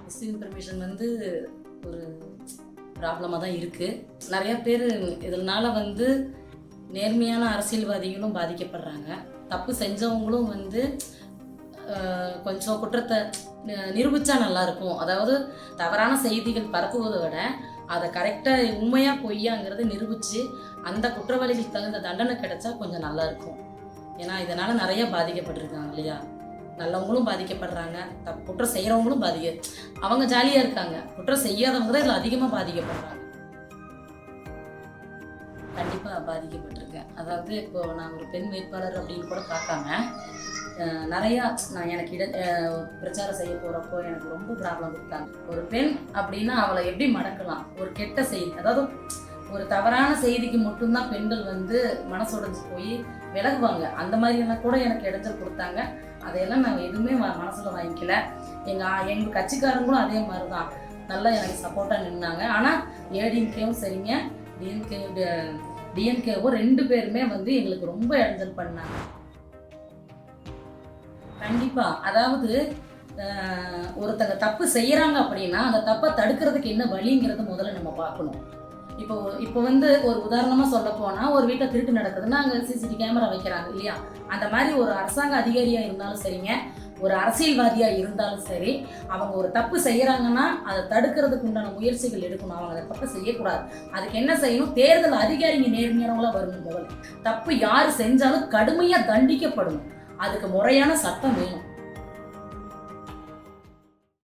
Miss information வந்து ஒரு ப்ராப்ளமாக தான் இருக்குது. நிறையா பேர் இதனால வந்து நேர்மையான அரசியல்வாதிகளும் பாதிக்கப்படுறாங்க. தப்பு செஞ்சவங்களும் வந்து கொஞ்சம் குற்றத்தை நிரூபித்தா நல்லாயிருக்கும். அதாவது தவறான செய்திகள் பரப்புவதை விட அதை கரெக்டாக உண்மையாக பொய்யாங்கிறத நிரூபித்து அந்த குற்றவாளிகளுக்கு தகுந்த தண்டனை கிடைச்சா கொஞ்சம் நல்லாயிருக்கும். ஏன்னா இதனால் நிறையா பாதிக்கப்பட்டிருக்காங்க இல்லையா. நல்லவங்களும் பாதிக்கப்படுறாங்க, குற்றம் செய்கிறவங்களும் அவங்க ஜாலியாக இருக்காங்க. குற்றம் செய்யாதவங்க தான் இதில் அதிகமாக பாதிக்கப்படுறாங்க. கண்டிப்பாக பாதிக்கப்பட்டிருக்கேன். அதாவது இப்போது நான் ஒரு பெண் வேட்பாளர் அப்படின்னு கூட பார்க்காம நிறையா நான் எனக்கு பிரச்சாரம் செய்ய போகிறப்போ எனக்கு ரொம்ப ப்ராப்ளம் கொடுத்தாங்க. ஒரு பெண் அப்படின்னா அவளை எப்படி மடக்கலாம், ஒரு கெட்ட செய்தி, அதாவது ஒரு தவறான செய்திக்கு மட்டும்தான் பெண்கள் வந்து மனசுடைஞ்சு போய் விலகுவாங்க. அந்த மாதிரியெல்லாம் கூட எனக்கு இடைஞ்சல் கொடுத்தாங்க. அதையெல்லாம் நான் எதுவுமே மனசில் வாங்கிக்கல. எங்கள் கட்சிக்காரங்களும் அதே மாதிரி தான் நல்லா எனக்கு சப்போர்ட்டாக நின்னாங்க. ஆனால் ஏடிஎம்கேவும் சரிங்க, டிஎம்கேவும் 2 பேருமே வந்து எங்களுக்கு ரொம்ப இடைஞ்சல் பண்ணாங்க. கண்டிப்பாக, அதாவது ஒருத்தங்க தப்பு செய்கிறாங்க அப்படின்னா அந்த தப்பை தடுக்கிறதுக்கு என்ன வழிங்கிறத முதல்ல நம்ம பார்க்கணும். இப்போ வந்து ஒரு உதாரணமாக சொல்ல போனால், ஒரு வீட்டில் திருட்டு நடக்குதுன்னா அங்கே சிசிடிவி கேமரா வைக்கிறாங்க இல்லையா. அந்த மாதிரி ஒரு அரசாங்க அதிகாரியாக இருந்தாலும் சரிங்க, ஒரு அரசியல்வாதியாக இருந்தாலும் சரி, அவங்க ஒரு தப்பு செய்கிறாங்கன்னா அதை தடுக்கிறதுக்கு உண்டான முயற்சிகள் எடுக்கணும். அவங்க அதை தப்பு செய்யக்கூடாது. அதுக்கு என்ன செய்யணும், தேர்தல் அதிகாரிங்க நேர்மையானவங்களா வரணும். முதல்ல தப்பு யார் செஞ்சாலும் கடுமையாக தண்டிக்கப்படணும். அதுக்கு முறையான சட்டம் வேணும்.